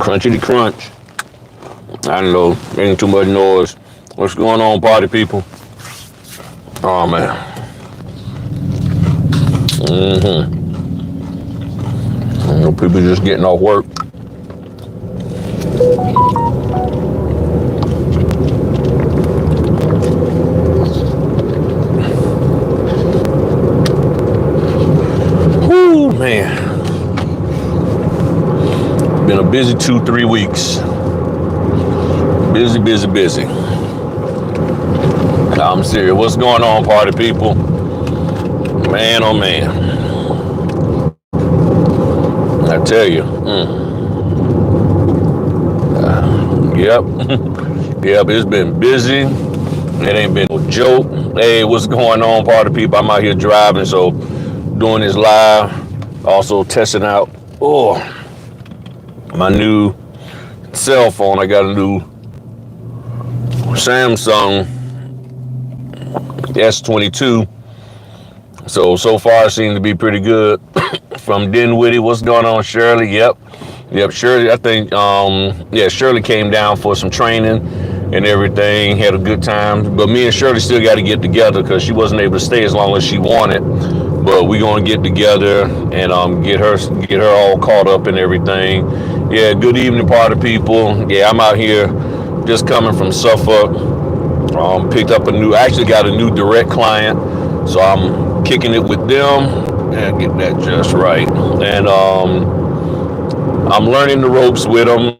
Crunchy crunch. I don't know, making too much noise. What's going on, party people? Oh man. You know, people just getting off work. Whoo, man. Been a busy 2-3 weeks. Busy. I'm serious. What's going on, party people? Man, oh man. I tell you. Yep. Yep, it's been busy. It ain't been no joke. Hey, what's going on, party people? I'm out here driving, so doing this live. Also testing out, my new cell phone. I got a new Samsung S22. So far it seems to be pretty good. From Dinwiddie, what's going on, Shirley? Yep, Shirley, I think, Shirley came down for some training and everything, had a good time. But me and Shirley still got to get together because she wasn't able to stay as long as she wanted. But we're going to get together and get her all caught up and everything. Yeah, good evening, party people. Yeah, I'm out here just coming from Suffolk. Picked up actually got a new direct client. So I'm kicking it with them and get that just right. And I'm learning the ropes with them.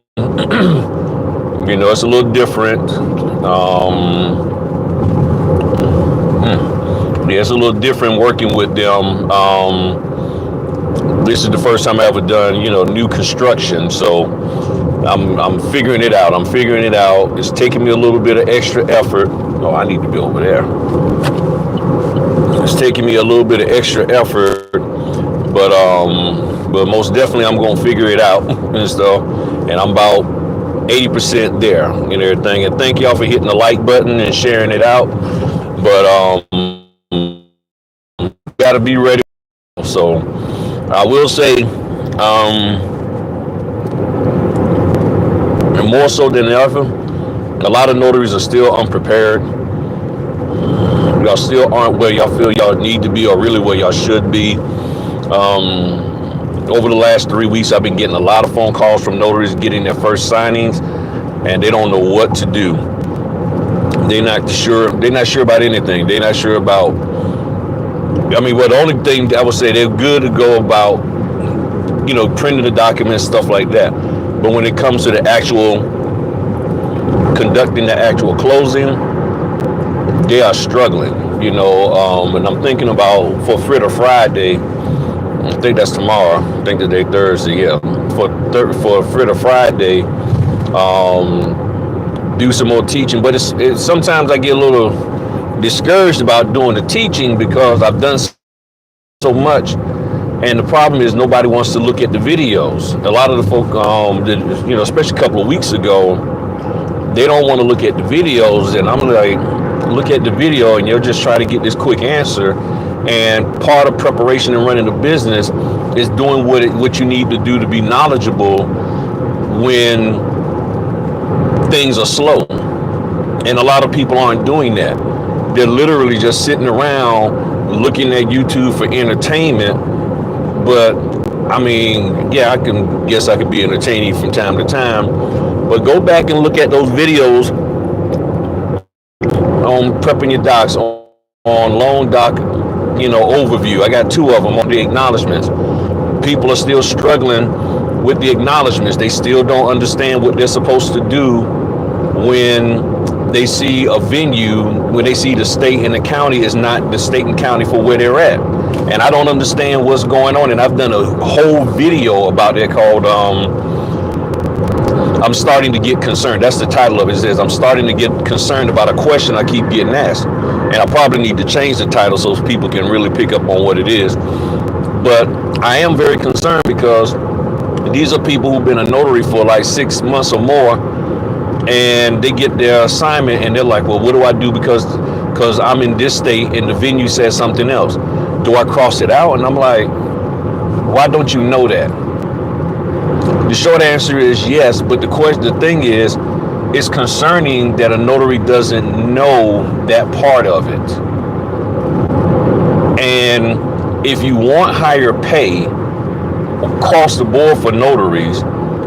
You know, it's a little different. It's a little different working with them. This is the first time I ever done, new construction. So I'm figuring it out. It's taking me a little bit of extra effort. Oh, I need to be over there. It's taking me a little bit of extra effort, but most definitely I'm gonna figure it out and stuff. And I'm about 80% there and everything. And thank y'all for hitting the like button and sharing it out. But gotta be ready. So I will say, and more so than ever, a lot of notaries are still unprepared. Y'all still aren't where y'all feel y'all need to be or really where y'all should be. Over the last 3 weeks, I've been getting a lot of phone calls from notaries getting their first signings, and they don't know what to do. They're not sure about anything. They're not sure about, the only thing I would say, they're good to go about, printing the documents, stuff like that. But when it comes to conducting the actual closing, they are struggling, and I'm thinking about for Fritter Friday, I think that's tomorrow, I think today Thursday, yeah, for Fritter Friday, do some more teaching. But it's sometimes I get a little discouraged about doing the teaching because I've done so much, and the problem is nobody wants to look at the videos. A lot of the folk, especially a couple of weeks ago, they don't want to look at the videos, and I'm like, look at the video and you'll just try to get this quick answer. And part of preparation and running a business is doing what you need to do to be knowledgeable when things are slow. And a lot of people aren't doing that. They're literally just sitting around looking at YouTube for entertainment. But I could be entertaining from time to time, but go back and look at those videos on prepping your docs, on loan doc, overview. I got 2 of them on the acknowledgments. People are still struggling with the acknowledgments. They still don't understand what they're supposed to do when they see a venue, when they see the state and the county is not the state and county for where they're at. And I don't understand what's going on. And I've done a whole video about it called I'm starting to get concerned. That's the title of it. It says, I'm starting to get concerned about a question I keep getting asked. And I probably need to change the title so people can really pick up on what it is. But I am very concerned because these are people who've been a notary for like 6 months or more, and they get their assignment and they're like, well, what do I do because I'm in this state and the venue says something else? Do I cross it out? And I'm like, why don't you know that? The short answer is yes, but the thing is, it's concerning that a notary doesn't know that part of it. And if you want higher pay across the board for notaries,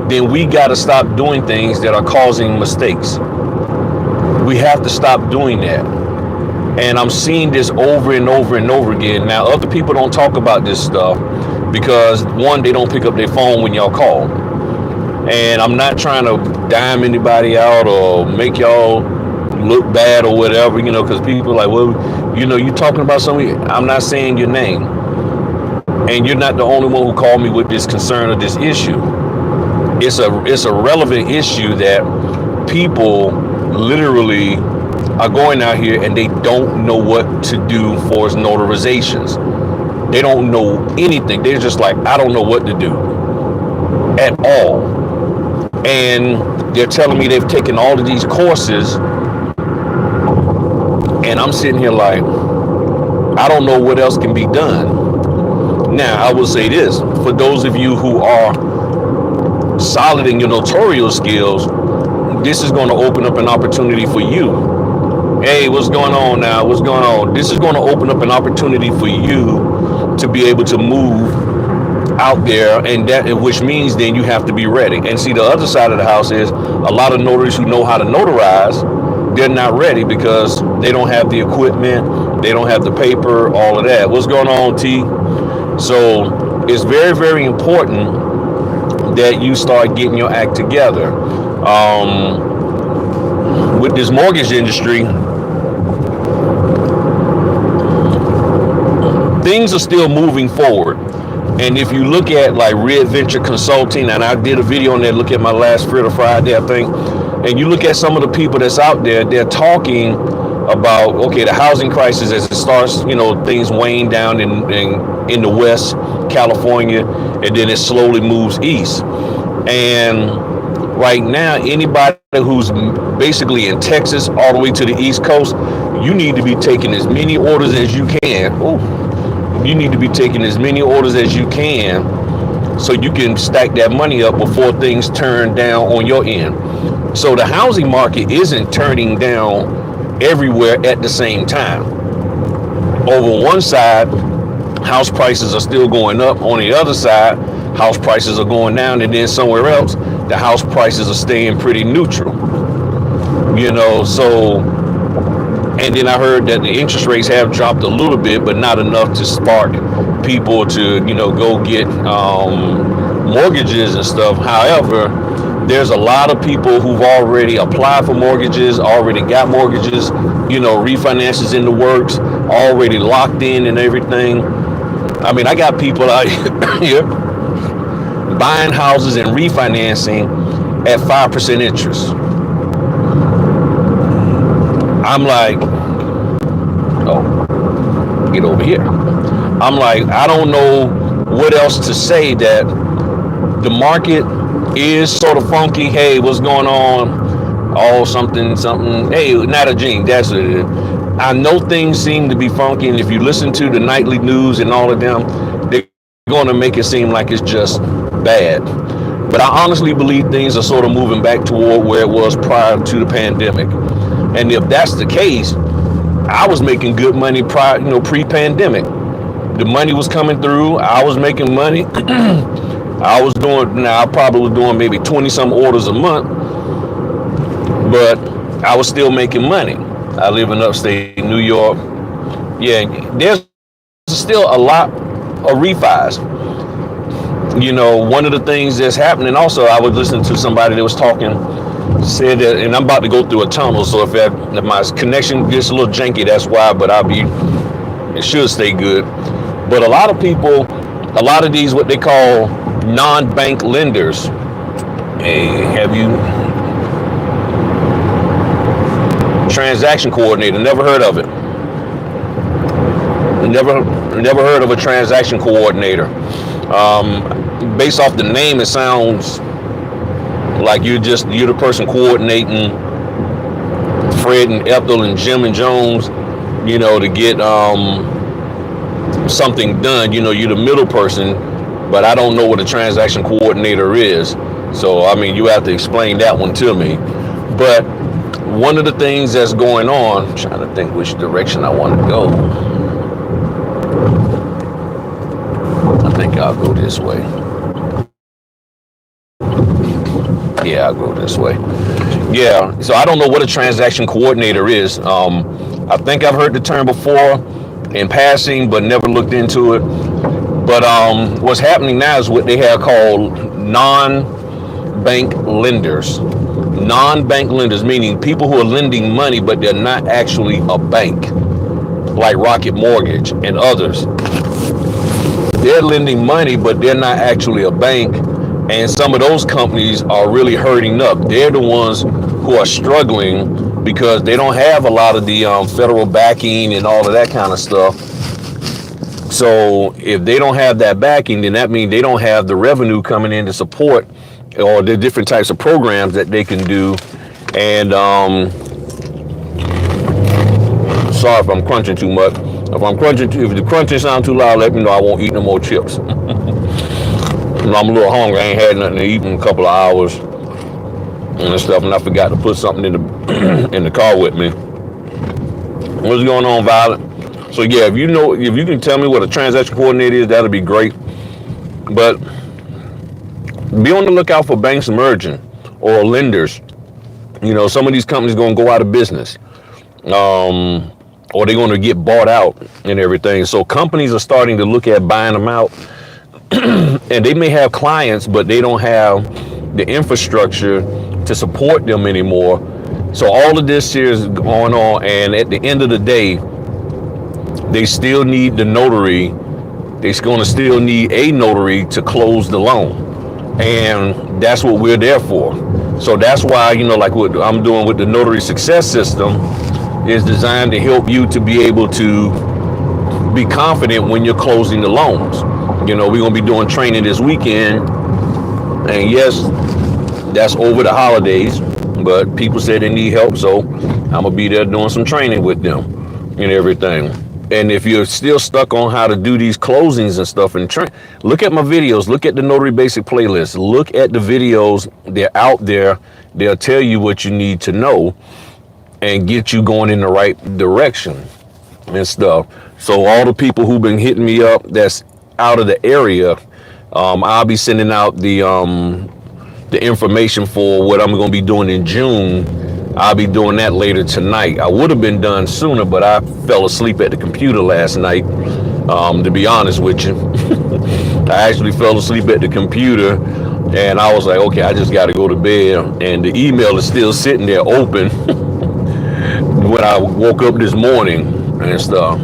then we got to stop doing things that are causing mistakes. We have to stop doing that. And I'm seeing this over and over and over again. Now, other people don't talk about this stuff because, one, they don't pick up their phone when y'all call. And I'm not trying to dime anybody out or make y'all look bad or whatever, because people are like, well, you talking about something. I'm not saying your name. And you're not the only one who called me with this concern or this issue. It's a relevant issue that people literally are going out here and they don't know what to do for his notarizations. They don't know anything. They're just like, I don't know what to do at all. And they're telling me they've taken all of these courses, and I'm sitting here like, I don't know what else can be done. Now, I will say this, for those of you who are solid in your notarial skills, this is going to open up an opportunity for you. Hey, what's going on now? What's going on? This is going to open up an opportunity for you to be able to move out there, and that, which means then you have to be ready. And see, the other side of the house is a lot of notaries who know how to notarize, they're not ready because they don't have the equipment, they don't have the paper, all of that. What's going on, T? So it's very, very important that you start getting your act together. With this mortgage industry, things are still moving forward. And if you look at like Red Venture Consulting, and I did a video on that, look at my last Friday, I think, and you look at some of the people that's out there, they're talking about, okay, the housing crisis as it starts, things wane down in the West, California, and then it slowly moves east. And right now, anybody who's basically in Texas all the way to the East Coast, you need to be taking as many orders as you can. You need to be taking as many orders as you can so you can stack that money up before things turn down on your end. So the housing market isn't turning down everywhere at the same time. Over one side, house prices are still going up. On the other side, house prices are going down, and then somewhere else, the house prices are staying pretty neutral. And then I heard that the interest rates have dropped a little bit, but not enough to spark people to, go get mortgages and stuff. However, there's a lot of people who've already applied for mortgages, already got mortgages, refinances in the works, already locked in and everything. I mean, I got people out here buying houses and refinancing at 5% interest. I'm like, get over here. I'm like, I don't know what else to say, that the market is sort of funky. Hey, what's going on? Oh, something. Hey, not a gene. That's what it is. I know things seem to be funky, and if you listen to the nightly news and all of them, they're going to make it seem like it's just bad. But I honestly believe things are sort of moving back toward where it was prior to the pandemic. And if that's the case, I was making good money prior, pre-pandemic. The money was coming through. I was making money. I probably was doing maybe 20 some orders a month, but I was still making money. I live in upstate New York. Yeah, there's still a lot of refis. One of the things that's happening also, I was listening to somebody that was talking, said that, and I'm about to go through a tunnel, so if my connection gets a little janky, that's why, but it should stay good. But a lot of these, what they call non-bank lenders, have you, transaction coordinator, never heard of it. Never heard of a transaction coordinator. Based off the name, it sounds like you're the person coordinating Fred and Ethel and Jim and Jones, to get something done. You're the middle person but I don't know what a transaction coordinator is. So, I mean, you have to explain that one to me. But one of the things that's going on, I'm trying to think which direction I want to go. I think I'll go this way. Yeah, I'll go this way. Yeah, so I don't know what a transaction coordinator is. I think I've heard the term before in passing, but never looked into it. But what's happening now is what they have called non-bank lenders. Non-bank lenders, meaning people who are lending money, but they're not actually a bank, like Rocket Mortgage and others. They're lending money, but they're not actually a bank. And some of those companies are really hurting up. They're the ones who are struggling because they don't have a lot of the federal backing and all of that kind of stuff. So if they don't have that backing, then that means they don't have the revenue coming in to support or the different types of programs that they can do. And sorry if I'm crunching too much. If the crunching sounds too loud, let me know. I won't eat no more chips. I'm a little hungry. I ain't had nothing to eat in a couple of hours and stuff, and I forgot to put something in the in the car with me. What's going on, Violet? So yeah, if you can tell me what a transaction coordinator is, that'll be great. But be on the lookout for banks merging or lenders. You know, some of these companies going to go out of business, or they're going to get bought out and everything. So companies are starting to look at buying them out. And they may have clients, but they don't have the infrastructure to support them anymore. So all of this here is going on, and at the end of the day, they still need the notary. They're going to still need a notary to close the loan, and that's what we're there for. So that's why, you know, like what I'm doing with the notary success system is designed to help you to be able to be confident when you're closing the loans. You know, we're going to be doing training this weekend, and yes, that's over the holidays, but people said they need help, so I'm going to be there doing some training with them and everything. And if you're still stuck on how to do these closings and stuff and look at my videos, look at the Notary Basic playlist, look at the videos. They're out there. They'll tell you what you need to know and get you going in the right direction and stuff. So all the people who've been hitting me up that's out of the area, I'll be sending out the information for what I'm going to be doing in June. I'll be doing that later tonight. I would have been done sooner, but I fell asleep at the computer last night, to be honest with you. I actually fell asleep at the computer, and I was like, okay, I just got to go to bed. And the email is still sitting there open when I woke up this morning and stuff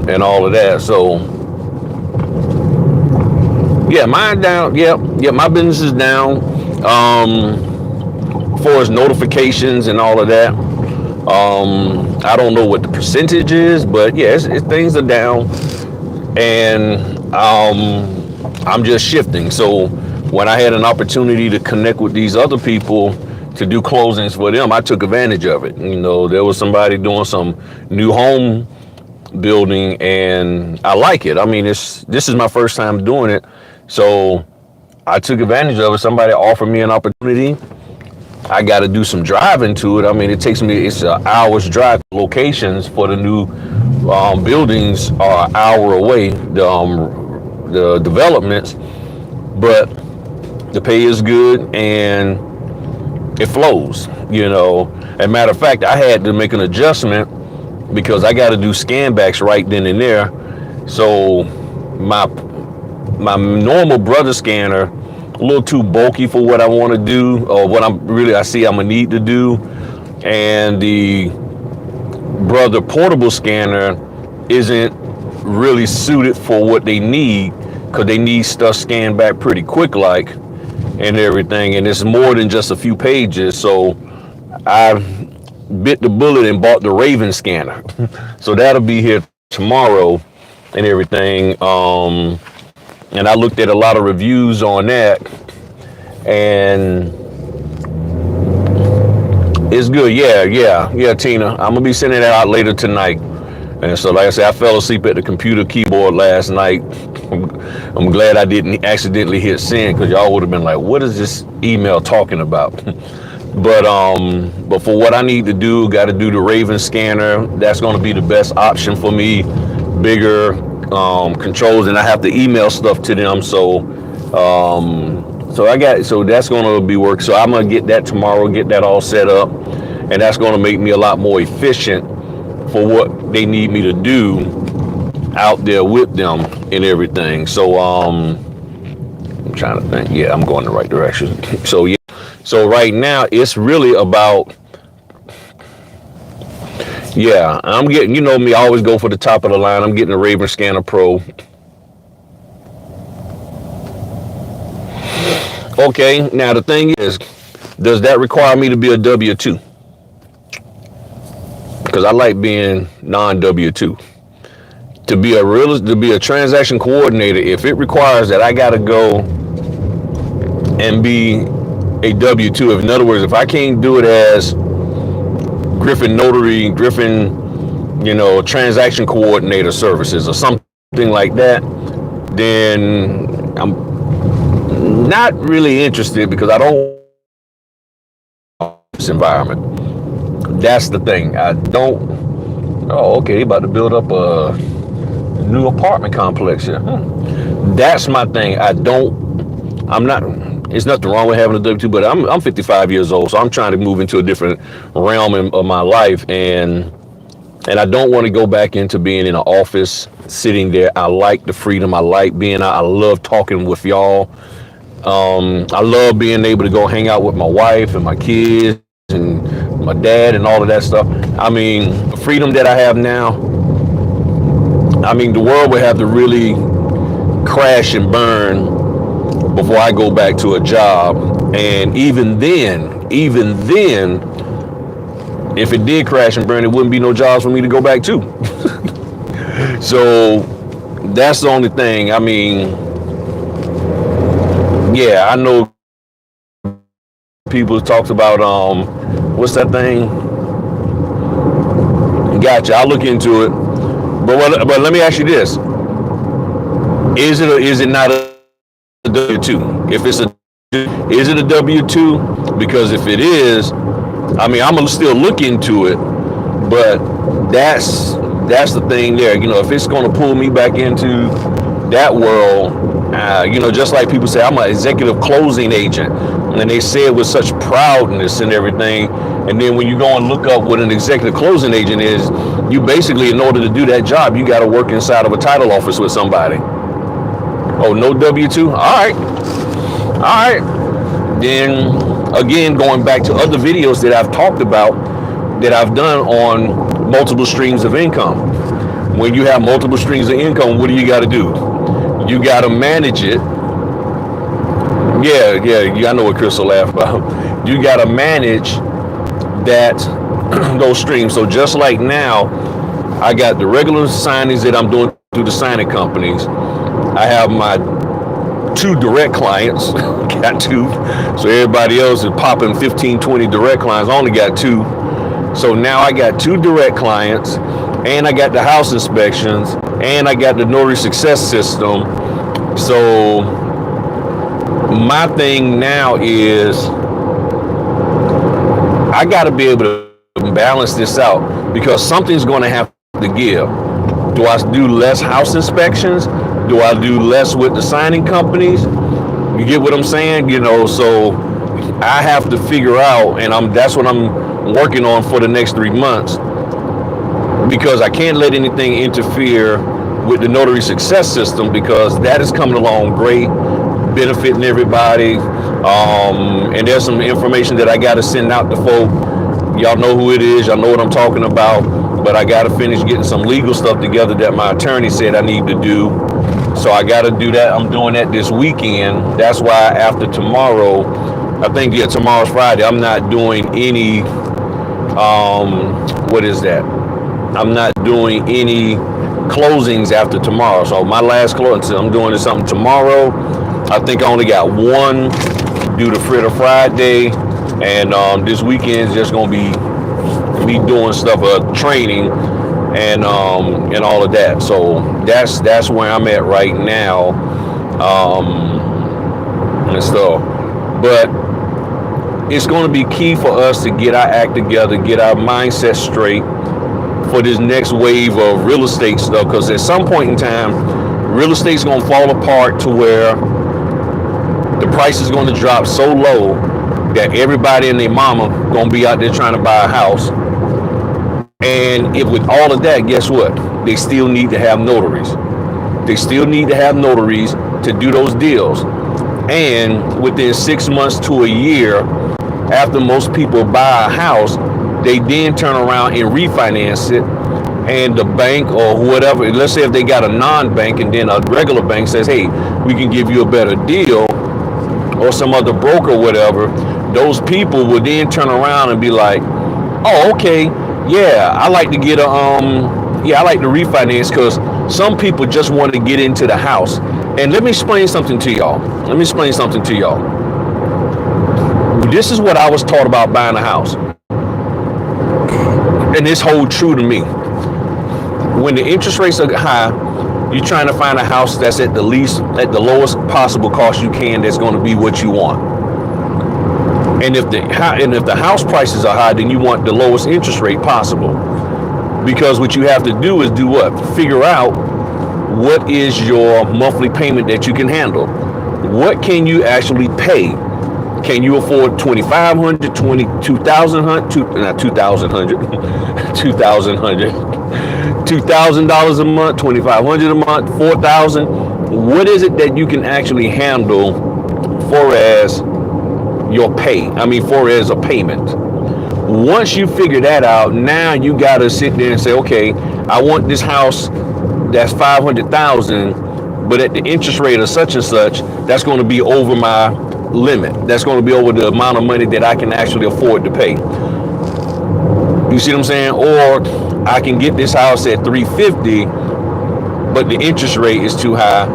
and all of that. So yeah, mine down. Yeah, my business is down. For as notifications and all of that. I don't know what the percentage is, but yeah, things are down, and I'm just shifting. So when I had an opportunity to connect with these other people to do closings for them, I took advantage of it. You know, there was somebody doing some new home building, and I like it. I mean, this is my first time doing it, so I took advantage of it. Somebody offered me an opportunity. I got to do some driving to it. I mean, it's an hour's drive. Locations for the new buildings are an hour away, the developments, but the pay is good and it flows, you know. As a matter of fact, I had to make an adjustment because I got to do scan backs right then and there. So my normal brother scanner, a little too bulky for what I want to do, or what I see I'm gonna need to do, and the brother portable scanner isn't really suited for what they need, because they need stuff scanned back pretty quick like and everything, and it's more than just a few pages. So I bit the bullet and bought the Raven scanner. So that'll be here tomorrow and everything. And I looked at a lot of reviews on that, and it's good. Yeah, Tina. I'm gonna be sending that out later tonight. And so, like I said, I fell asleep at the computer keyboard last night I'm glad I didn't accidentally hit send, because y'all would have been like, what is this email talking about? But for what I need to do, got to do the Raven scanner. That's going to be the best option for me. Bigger controls, and I have to email stuff to them. So that's going to be work. So I'm going to get that tomorrow, get that all set up, and that's going to make me a lot more efficient for what they need me to do out there with them and everything. So I'm trying to think. Yeah, I'm going the right direction. So yeah. So right now it's really about, yeah, I'm getting, you know me, I always go for the top of the line. I'm getting the Raven Scanner Pro. Okay, now the thing is, does that require me to be a W-2? Because I like being non-W-2. To be a transaction coordinator, if it requires that I gotta go and be a W-2, in other words, if I can't do it as Griffin Notary, transaction coordinator services or something like that, then I'm not really interested, because I don't want this environment. That's the thing. I don't. Oh, okay, about to build up a new apartment complex here. That's my thing. I'm not. It's nothing wrong with having a W-2, but I'm 55 years old, so I'm trying to move into a different realm of my life, and I don't want to go back into being in an office, sitting there. I like the freedom. I like being out. I love talking with y'all. I love being able to go hang out with my wife and my kids and my dad and all of that stuff. I mean, the freedom that I have now, I mean, the world would have to really crash and burn before I go back to a job. And even then, if it did crash and burn, it wouldn't be no jobs for me to go back to. So that's the only thing. I mean, yeah, I know people talks about what's that thing? Gotcha. I'll look into it. But let me ask you this: is it not a W-2? If it's is it a W-2? Because if it is, I mean, I'm gonna still look into it. But that's the thing there. You know, if it's gonna pull me back into that world, just like people say, I'm an executive closing agent, and they say it with such proudness and everything. And then when you go and look up what an executive closing agent is, you basically, in order to do that job, you got to work inside of a title office with somebody. Oh, no W-2? All right. Then again, going back to other videos that I've talked about, that I've done on multiple streams of income. When you have multiple streams of income, what do you got to do? You got to manage it. Yeah, I know what Chris will laugh about. You got to manage that those streams. So just like now, I got the regular signings that I'm doing through the signing companies. I have my 2 direct clients, got 2. So everybody else is popping 15, 20 direct clients. I only got 2. So now I got 2 direct clients, and I got the house inspections, and I got the Notary Success System. So my thing now is I got to be able to balance this out, because something's going to have to give. Do I do less house inspections? Do I do less with the signing companies? You get what I'm saying? So I have to figure out, and that's what I'm working on for the next 3 months, because I can't let anything interfere with the Notary Success System, because that is coming along great, benefiting everybody. And there's some information that I got to send out to folk. Y'all know who it is. Y'all know what I'm talking about. But I got to finish getting some legal stuff together that my attorney said I need to do. So I got to do that. I'm doing that this weekend. That's why after tomorrow, I think, tomorrow's Friday, I'm not doing any, what is that? I'm not doing any closings after tomorrow. So my last closing, I'm doing something tomorrow. I think I only got 1 due to Friday. And this weekend is just going to be me doing stuff, training. and all of that. So that's where I'm at right now, and stuff. But it's going to be key for us to get our act together, get our mindset straight for this next wave of real estate stuff. Because at some point in time, real estate's going to fall apart to where the price is going to drop so low that everybody and their mama going to be out there trying to buy a house. And if with all of that, guess what? They still need to have notaries. They still need to have notaries to do those deals. And within 6 months to a year, after most people buy a house, they then turn around and refinance it. And the bank or whatever, let's say if they got a non-bank and then a regular bank says, hey, we can give you a better deal, or some other broker or whatever, those people will then turn around and be like, oh, okay, yeah, I like to get I like to refinance, because some people just want to get into the house. And let me explain something to y'all. This is what I was taught about buying a house. And this holds true to me. When the interest rates are high, you're trying to find a house that's at the lowest possible cost you can, that's going to be what you want. And if the house prices are high, then you want the lowest interest rate possible. Because what you have to do is do what? Figure out what is your monthly payment that you can handle. What can you actually pay? Can you afford $2,500, $2,000 a month, $2,500 a month, $4,000? What is it that you can actually handle for as your pay? For as a payment. Once you figure that out, now you got to sit there and say, okay, I want this house that's $500,000, but at the interest rate of such and such, that's going to be over my limit. That's going to be over the amount of money that I can actually afford to pay. You see what I'm saying? Or I can get this house at $350, but the interest rate is too high.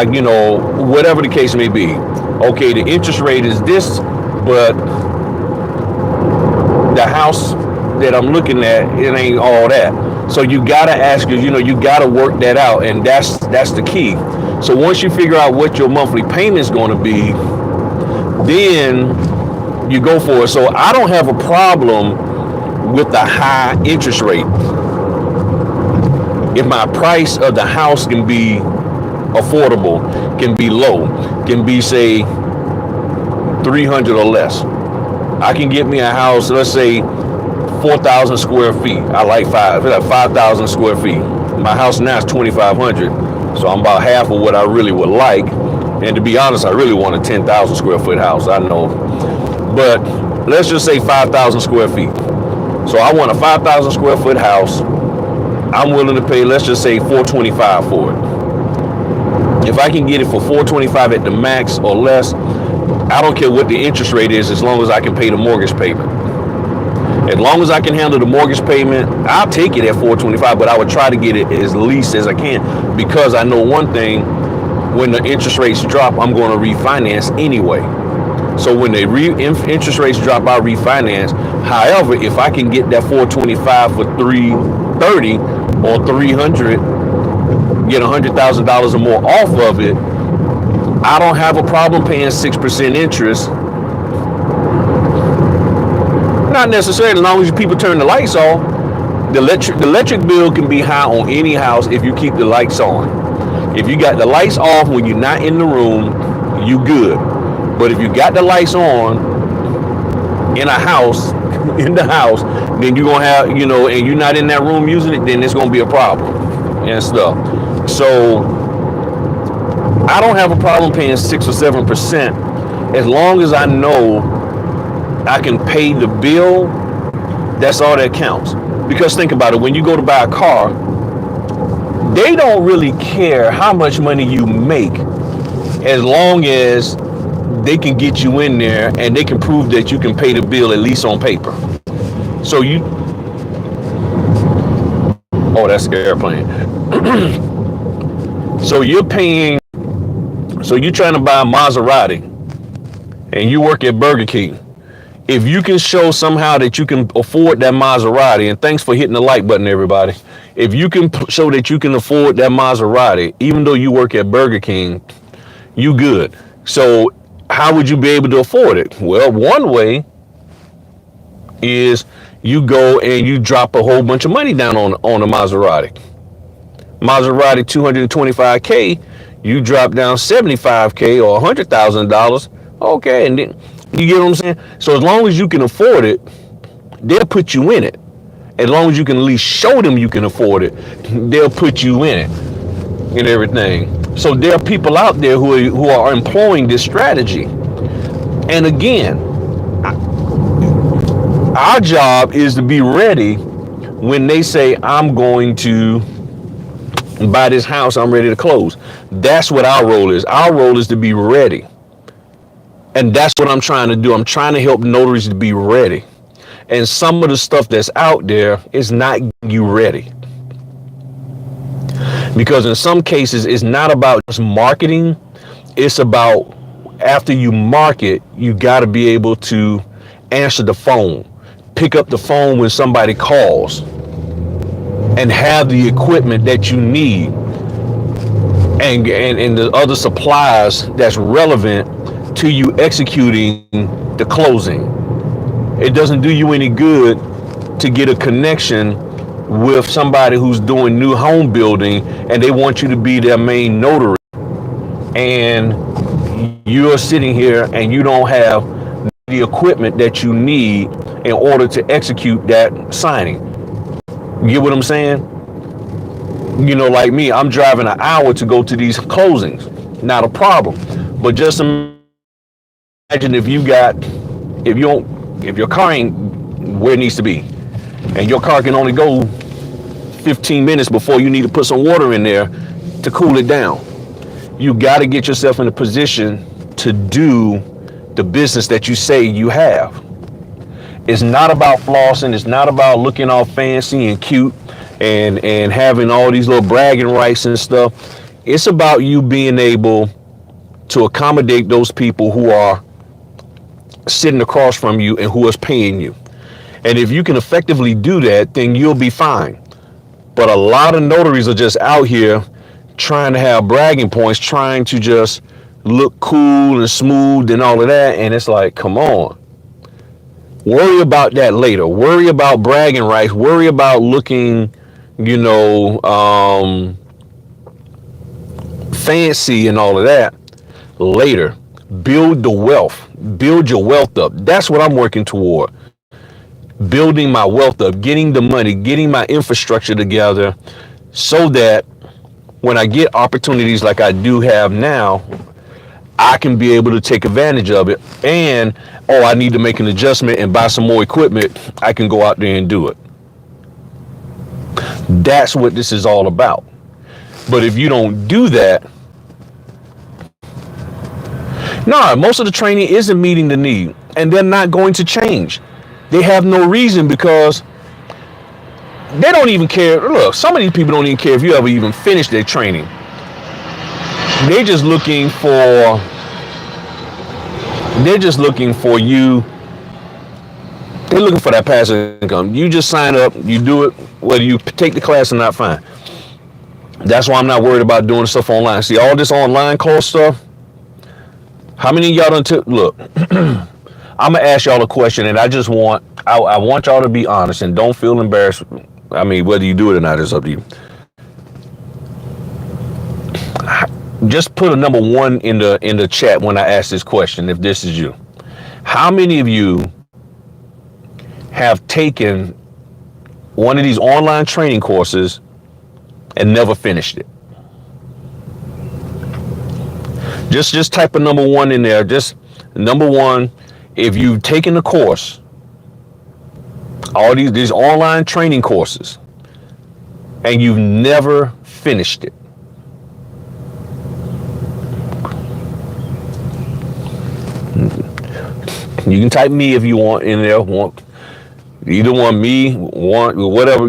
Whatever the case may be. Okay, the interest rate is this, but the house that I'm looking at, it ain't all that. So you gotta ask, you gotta work that out, and that's the key. So once you figure out what your monthly payment is going to be, then you go for it. So I don't have a problem with the high interest rate if my price of the house can be affordable, can be low, can be, say, 300 or less. I can get me a house, let's say 4,000 square feet. I like 5,000 square feet. My house now is 2,500, so I'm about half of what I really would like. And to be honest, I really want a 10,000 square foot house, I know. But let's just say 5,000 square feet. So I want a 5,000 square foot house. I'm willing to pay, let's just say $425 for it. If I can get it for $425 at the max or less, I don't care what the interest rate is, as long as I can pay the mortgage payment. As long as I can handle the mortgage payment, I'll take it at $425, but I would try to get it as least as I can, because I know one thing: when the interest rates drop, I'm going to refinance anyway. So when the interest rates drop, I'll refinance. However, if I can get that $425 for $330 or $300, get $100,000 or more off of it, I don't have a problem paying 6% interest. Not necessarily, as long as people turn the lights off. The electric bill can be high on any house if you keep the lights on. If you got the lights off when you're not in the room, you good. But if you got the lights on in a house, then you're gonna have, and you're not in that room using it, then it's gonna be a problem and stuff. So I don't have a problem paying 6 or 7%, as long as I know I can pay the bill. That's all that counts. Because think about it, when you go to buy a car, they don't really care how much money you make, as long as they can get you in there and they can prove that you can pay the bill, at least on paper. So that's the airplane. So you're trying to buy a Maserati and you work at Burger King. If you can show somehow that you can afford that Maserati, and thanks for hitting the like button, everybody. If you can show that you can afford that Maserati, even though you work at Burger King, you good. So how would you be able to afford it? Well, one way is you go and you drop a whole bunch of money down on a Maserati. Maserati 225K, you drop down 75K or $100,000. Okay, and then you get what I'm saying? So as long as you can afford it, they'll put you in it. As long as you can at least show them you can afford it, they'll put you in it and everything. So there are people out there who are employing this strategy. And again, our job is to be ready when they say, I'm going to buy this house, I'm ready to close. That's what our role is. Our role is to be ready. And that's what I'm trying to do. I'm trying to help notaries to be ready. And some of the stuff that's out there is not getting you ready. Because in some cases, it's not about just marketing. It's about after you market, you got to be able to answer the phone, pick up the phone when somebody calls, and have the equipment that you need and the other supplies that's relevant to you executing the closing. It doesn't do you any good to get a connection with somebody who's doing new home building and they want you to be their main notary, and you're sitting here and you don't have the equipment that you need in order to execute that signing. You get what I'm saying? You know, like me, I'm driving an hour to go to these closings. Not a problem. But just imagine if your car ain't where it needs to be, and your car can only go 15 minutes before you need to put some water in there to cool it down. You got to get yourself in a position to do the business that you say you have. It's not about flossing. It's not about looking all fancy and cute and having all these little bragging rights and stuff. It's about you being able to accommodate those people who are sitting across from you and who is paying you. And if you can effectively do that, then you'll be fine. But a lot of notaries are just out here trying to have bragging points, trying to just look cool and smooth and all of that. And it's like, come on. Worry about that later. Worry about bragging rights. Worry about looking, fancy and all of that later. Build the wealth. Build your wealth up. That's what I'm working toward. Building my wealth up, getting the money, getting my infrastructure together so that when I get opportunities like I do have now, I can be able to take advantage of it. And, I need to make an adjustment and buy some more equipment. I can go out there and do it. That's what this is all about. But if you don't do that, most of the training isn't meeting the need, and they're not going to change. They have no reason because they don't even care. Look, some of these people don't even care if you ever even finish their training. They're just looking for you. They're looking for that passive income. You just sign up, you do it, whether you take the class or not, fine. That's why I'm not worried about doing stuff online. See, all this online course stuff, how many of y'all done took? Look, I'm going to ask y'all a question, and I want y'all to be honest and don't feel embarrassed. I mean, whether you do it or not is up to you. Just put a number 1 in the chat when I ask this question, if this is you. How many of you have taken one of these online training courses and never finished it? Just type a number 1 in there. Just number 1. If you've taken the course, all these online training courses, and you've never finished it. You can type me if you want in there. Either one, me, whatever,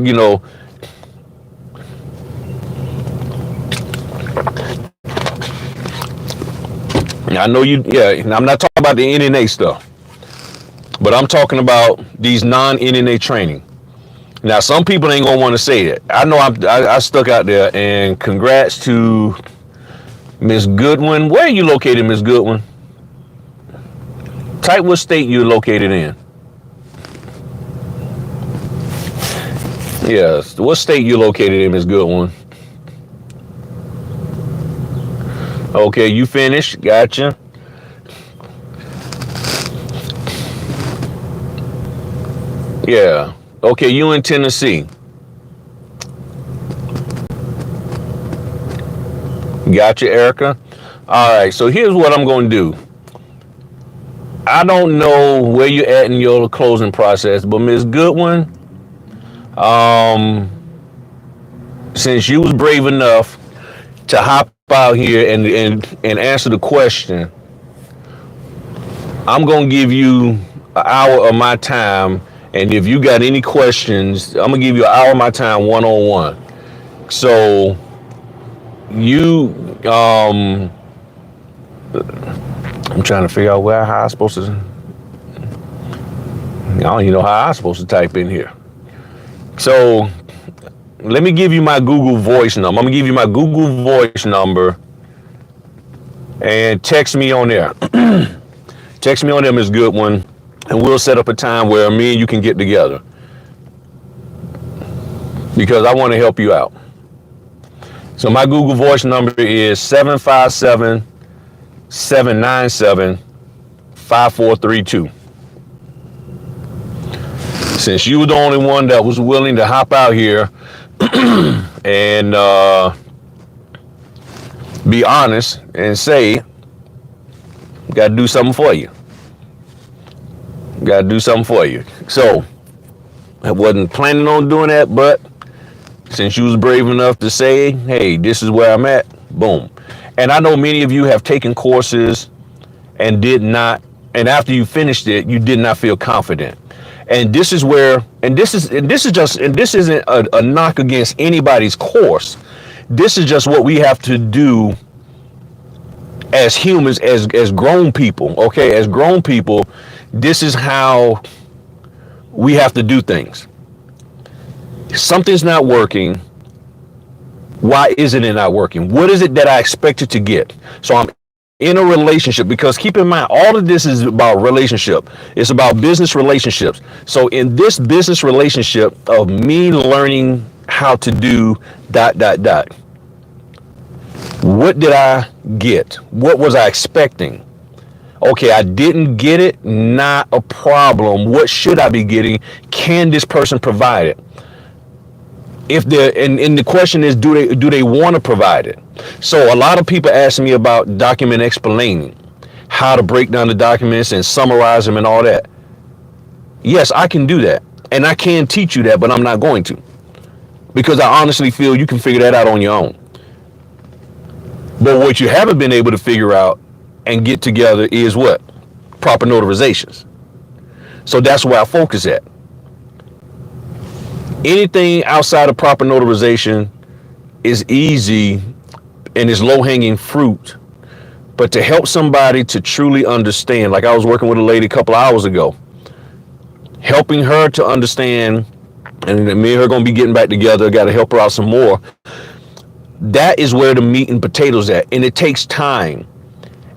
I know you, I'm not talking about the NNA stuff, but I'm talking about these non-NNA training. Now, some people ain't gonna want to say that. I know I stuck out there, and congrats to Miss Goodwin. Where are you located, Miss Goodwin? Type what state you're located in. Yes, what state you located in, Miss Goodwin? Okay, you finished. Gotcha. Yeah. Okay, you in Tennessee. Gotcha, Erica. All right, so here's what I'm going to do. I don't know where you're at in your closing process, but Ms. Goodwin, since you was brave enough to hop out here and answer the question, I'm going to give you an hour of my time. And if you got any questions, I'm going to give you an hour of my time one-on-one. So you, I'm trying to figure out how I'm supposed to, I don't even know how I'm supposed to type in here. So let me give you my Google voice number. I'm going to give you my Google voice number and text me on there. Text me on there, Ms. Goodwin, and we'll set up a time where me and you can get together, because I want to help you out. So my Google voice number is 757-797-5432. Since you were the only one that was willing to hop out here and be honest and say, got to do something for you. Got to do something for you. So I wasn't planning on doing that, but since you was brave enough to say, hey, this is where I'm at, boom. And I know many of you have taken courses and did not, and after you finished it, you did not feel confident. And this is where, this isn't a knock against anybody's course. This is just what we have to do as humans, as grown people, okay? As grown people, this is how we have to do things. Something's not working. Why isn't it not working? What is it that I expected to get? So I'm in a relationship, because keep in mind, all of this is about relationship. It's about business relationships. So in this business relationship of me learning how to do ... What did I get? What was I expecting? Okay, I didn't get it. Not a problem. What should I be getting? Can this person provide it? If they're, and the question is, do they want to provide it? So a lot of people ask me about document explaining, how to break down the documents and summarize them and all that. Yes, I can do that, and I can teach you that, but I'm not going to, because I honestly feel you can figure that out on your own. But what you haven't been able to figure out and get together is what? Proper notarizations. So that's where I focus at. Anything outside of proper notarization is easy and is low-hanging fruit. But to help somebody to truly understand, like I was working with a lady a couple hours ago, helping her to understand, and me and her going to be getting back together, got to help her out some more. That is where the meat and potatoes at. And it takes time.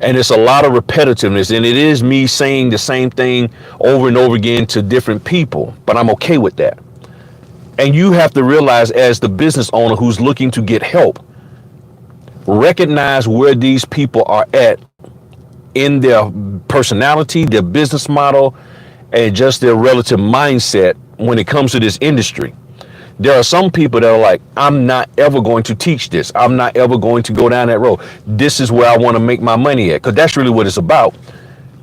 And it's a lot of repetitiveness. And it is me saying the same thing over and over again to different people. But I'm okay with that. And you have to realize, as the business owner who's looking to get help, recognize where these people are at in their personality, their business model, and just their relative mindset when it comes to this industry. There are some people that are like, I'm not ever going to teach this. I'm not ever going to go down that road. This is where I want to make my money at, because that's really what it's about.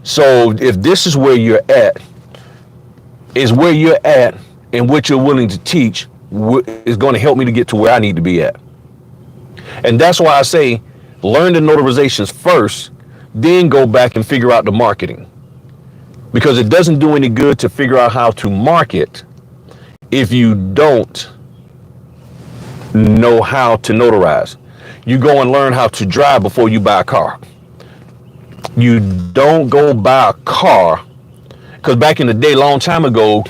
So if this is where you're at, is where you're at, and what you're willing to teach is going to help me to get to where I need to be at. And that's why I say, learn the notarizations first, then go back and figure out the marketing. Because it doesn't do any good to figure out how to market if you don't know how to notarize. You go and learn how to drive before you buy a car. You don't go buy a car, because back in the day, long time ago,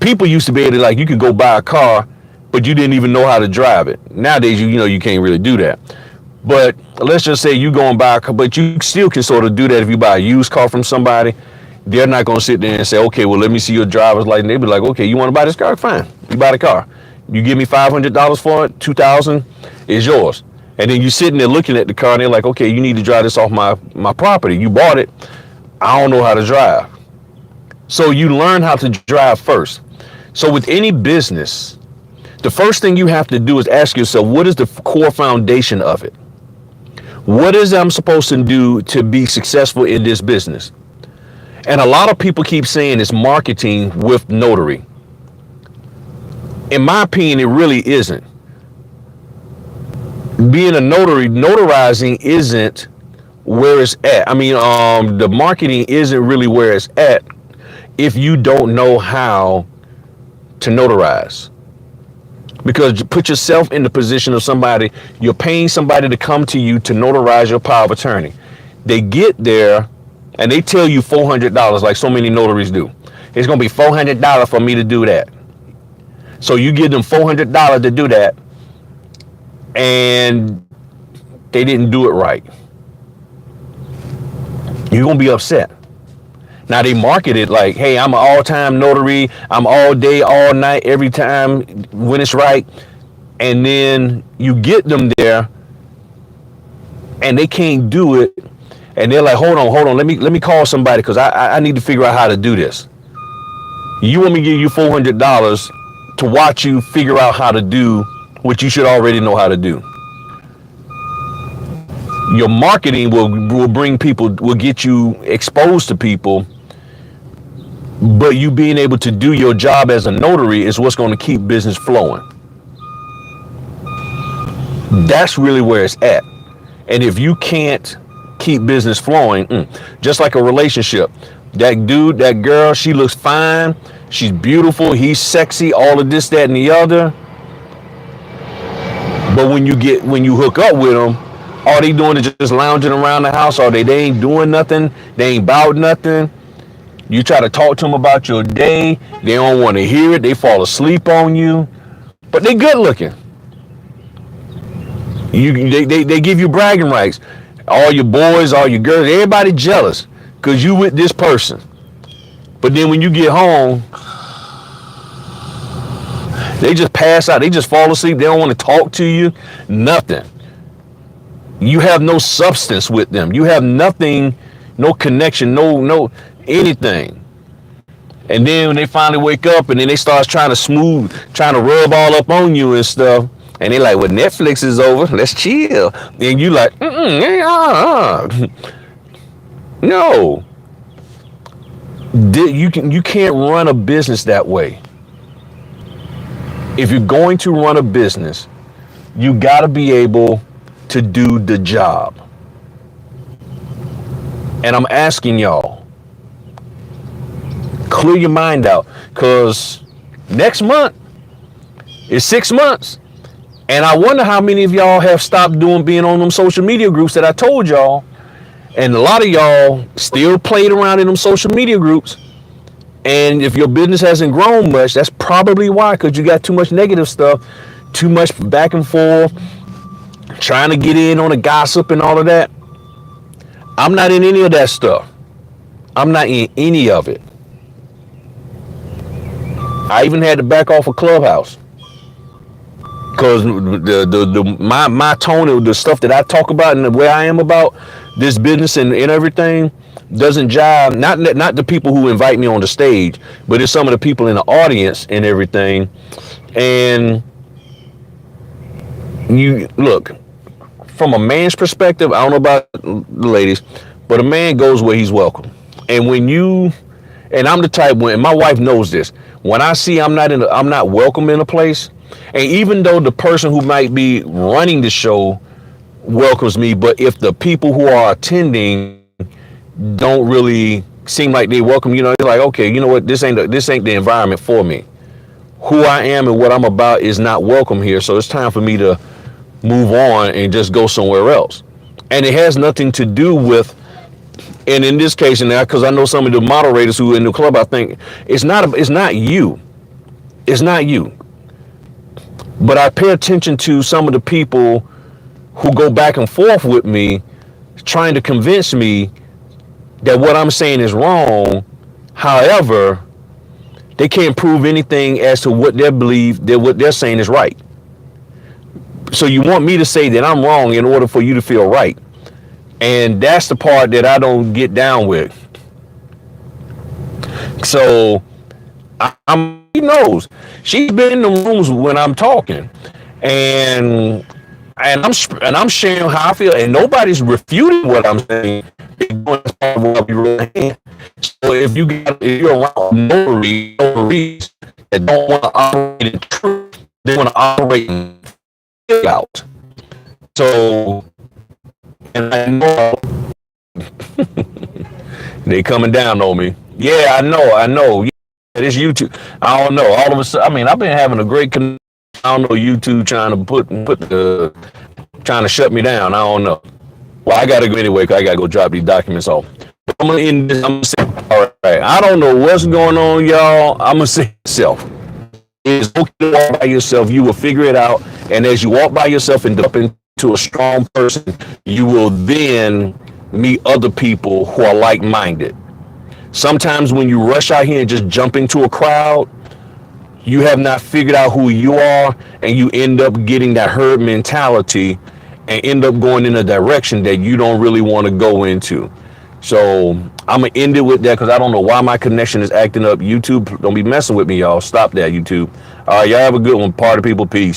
People used to be able to, like, you could go buy a car, but you didn't even know how to drive it. Nowadays, you know, you can't really do that. But let's just say you go and buy a car, but you still can sort of do that if you buy a used car from somebody. They're not going to sit there and say, okay, well, let me see your driver's license. They'll be like, okay, you want to buy this car? Fine. You buy the car. You give me $500 for it, $2,000 is yours. And then you're sitting there looking at the car and they're like, okay, you need to drive this off my property. You bought it. I don't know how to drive. So you learn how to drive first. So with any business, the first thing you have to do is ask yourself, what is the core foundation of it? What is it I'm supposed to do to be successful in this business? And a lot of people keep saying it's marketing with Notary. In my opinion, it really isn't. Being a notary, notarizing isn't where it's at. I mean, the marketing isn't really where it's at if you don't know how to notarize. Because put yourself in the position of somebody, you're paying somebody to come to you to notarize your power of attorney. They get there and they tell you $400 like so many notaries do. It's going to be $400 for me to do that. So you give them $400 to do that and they didn't do it right. You're going to be upset. Now they market it like, hey, I'm an all-time notary. I'm all day, all night, every time when it's right. And then you get them there and they can't do it. And they're like, hold on. Let me call somebody because I need to figure out how to do this. You want me to give you $400 to watch you figure out how to do what you should already know how to do. Your marketing will bring people, will get you exposed to people. But you being able to do your job as a notary is what's going to keep business flowing. That's really where it's at. And if you can't keep business flowing, just like a relationship, that dude, that girl, she looks fine, she's beautiful, he's sexy, all of this, that, and the other. But when you hook up with them, all they doing is just lounging around the house, or they ain't doing nothing, they ain't about nothing. You try to talk to them about your day, they don't want to hear it, they fall asleep on you, but they good looking. They give you bragging rights. All your boys, all your girls, everybody jealous because you with this person. But then when you get home, they just pass out, they just fall asleep, they don't want to talk to you, nothing. You have no substance with them. You have nothing, no connection, no anything. And then when they finally wake up and then they start trying to rub all up on you and stuff, and they like, well, Netflix is over, let's chill. And you like, no. You can't run a business that way. If you're going to run a business, you got to be able to do the job. And I'm asking y'all, clear your mind out, because next month is 6 months. And I wonder how many of y'all have stopped being on them social media groups that I told y'all. And a lot of y'all still played around in them social media groups. And if your business hasn't grown much, that's probably why, because you got too much negative stuff, too much back and forth, trying to get in on the gossip and all of that. I'm not in any of that stuff. I'm not in any of it. I even had to back off a Clubhouse. Because my tone of the stuff that I talk about and the way I am about this business and everything doesn't jive. Not the people who invite me on the stage, but it's some of the people in the audience and everything. And you look, from a man's perspective, I don't know about the ladies, but a man goes where he's welcome. And and I'm the type, when my wife knows this, when I see I'm not welcome in a place. And even though the person who might be running the show welcomes me, but if the people who are attending don't really seem like they welcome, they're like, okay, you know what, this ain't the environment for me. Who I am and what I'm about is not welcome here, so it's time for me to move on and just go somewhere else. And it has nothing to do with, and in this case, and because I know some of the moderators who are in the club, I think it's not you. It's not you. But I pay attention to some of the people who go back and forth with me, trying to convince me that what I'm saying is wrong. However, they can't prove anything as to what they believe that what they're saying is right. So you want me to say that I'm wrong in order for you to feel right. And that's the part that I don't get down with. So he knows. She's been in the rooms when I'm talking. And I'm sharing how I feel, and nobody's refuting what I'm saying. So if you're around notaries that don't want to operate in truth, they want to operate in out. So, and I know they coming down on me. Yeah, I know. Yeah, this YouTube. I don't know. All of a sudden, I mean, I've been having a great connection. I don't know, YouTube trying to trying to shut me down. I don't know. Well, I gotta go anyway because I gotta go drop these documents off. I'm gonna end this. I'm gonna say, all right. I don't know what's going on, y'all. I'm gonna say myself. It's okay to walk by yourself. You will figure it out. And as you walk by yourself and develop into a strong person, you will then meet other people who are like-minded. Sometimes when you rush out here and just jump into a crowd, you have not figured out who you are, and you end up getting that herd mentality and end up going in a direction that you don't really want to go into. So I'm gonna end it with that because I don't know why my connection is acting up. YouTube, don't be messing with me, y'all. Stop that, YouTube. All right, y'all have a good one. Party people, peace.